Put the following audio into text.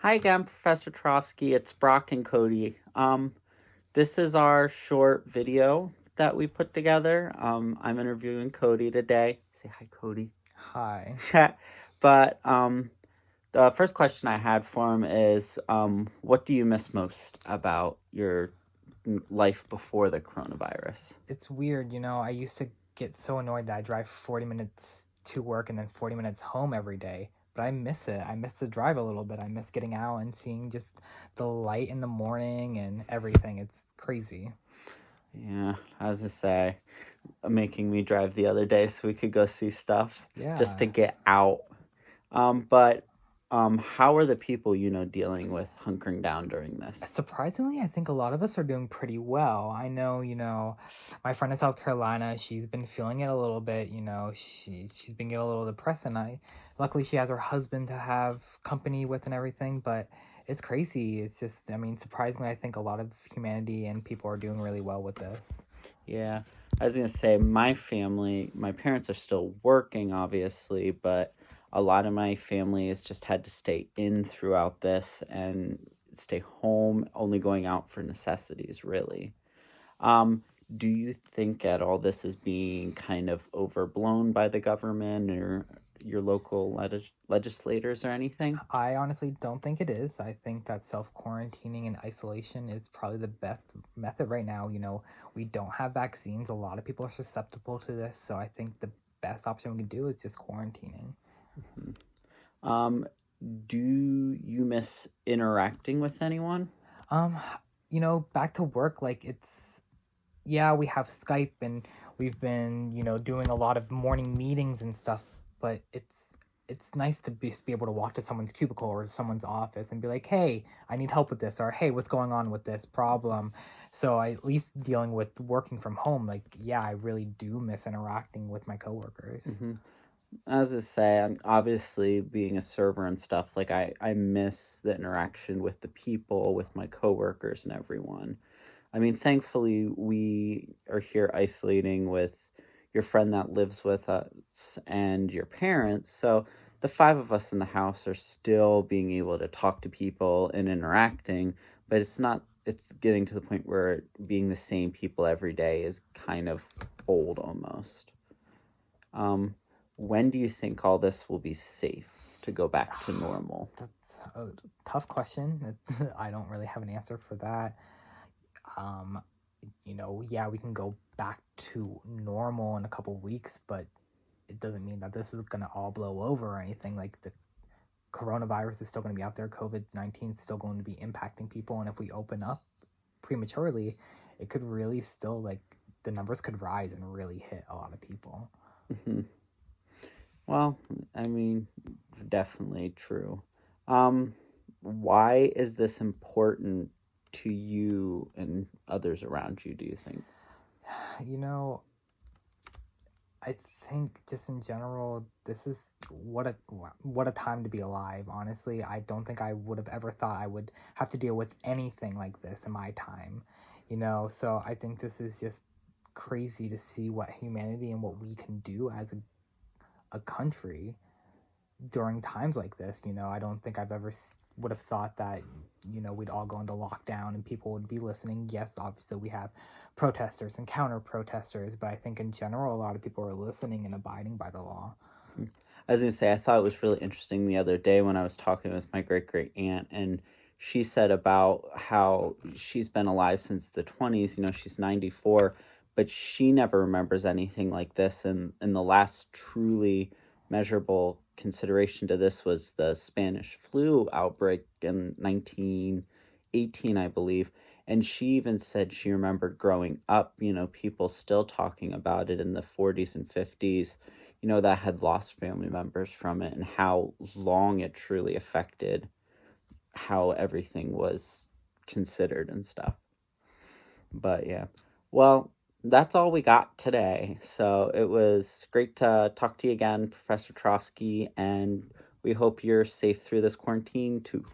Hi again, Professor Trofsky. It's Brock and Cody. This is our short video that we put together. I'm interviewing Cody today. Say hi, Cody. Hi. But the first question I had for him is, what do you miss most about your life before the coronavirus? It's weird, I used to get so annoyed that I drive 40 minutes to work and then 40 minutes home every day. But I miss it. I miss the drive a little bit. I miss getting out and seeing just the light in the morning and everything. It's crazy. Yeah, as I say, making me drive the other day so we could go see stuff just to Yeah. get out. But how are the people dealing with hunkering down during this? Surprisingly, I think a lot of us are doing pretty well. I know, my friend in South Carolina, she's been feeling it a little bit, she's been getting a little depressed and luckily she has her husband to have company with and everything, but it's crazy. It's just, surprisingly, I think a lot of humanity and people are doing really well with this. Yeah, I was gonna say my family, my parents are still working, obviously, but a lot of my family has just had to stay in throughout this and stay home, only going out for necessities, really. Um, do you think at all this is being kind of overblown by the government or your local legislators or anything? I honestly don't think it is. I think that self quarantining and isolation is probably the best method right now. We don't have vaccines. A lot of people are susceptible to this. So I think the best option we can do is just quarantining. Mhm. Um, do you miss interacting with anyone? Um, back to work, like yeah, we have Skype and we've been, doing a lot of morning meetings and stuff, but it's nice to be able to walk to someone's cubicle or someone's office and be like, "Hey, I need help with this," or "Hey, what's going on with this problem?" So I at least dealing with working from home, like, yeah, I really do miss interacting with my coworkers. Hmm. As I say, obviously being a server and stuff, like I miss the interaction with the people, with my coworkers and everyone. I mean, thankfully we are here isolating with your friend that lives with us and your parents. So the five of us in the house are still being able to talk to people and interacting, but it's getting to the point where being the same people every day is kind of old almost. Um, when do you think all this will be safe to go back to normal? That's a tough question. I don't really have an answer for that. Um, yeah, we can go back to normal in a couple weeks, but it doesn't mean that this is going to all blow over or anything. Like, the coronavirus is still going to be out there. COVID-19 is still going to be impacting people. And if we open up prematurely, it could really still, like, the numbers could rise and really hit a lot of people. Hmm. Well, I mean, definitely true. Um, why is this important to you and others around you, do you think? You know, I think just in general, this is what a time to be alive. Honestly, I don't think I would have ever thought I would have to deal with anything like this in my time. So I think this is just crazy to see what humanity and what we can do as a country during times like this. I don't think I've ever would have thought that we'd all go into lockdown and people would be listening. Yes, obviously we have protesters and counter protesters, but I think in general a lot of people are listening and abiding by the law. Mhm. I was gonna say, I thought it was really interesting the other day when I was talking with my great great aunt, and she said about how she's been alive since the 20s. She's 94, but she never remembers anything like this. And the last truly measurable consideration to this was the Spanish flu outbreak in 1918, I believe. And she even said she remembered growing up, people still talking about it in the 40s and 50s, that had lost family members from it and how long it truly affected how everything was considered and stuff. But yeah, well, that's all we got today. So it was great to talk to you again, Professor Trofsky, and we hope you're safe through this quarantine too.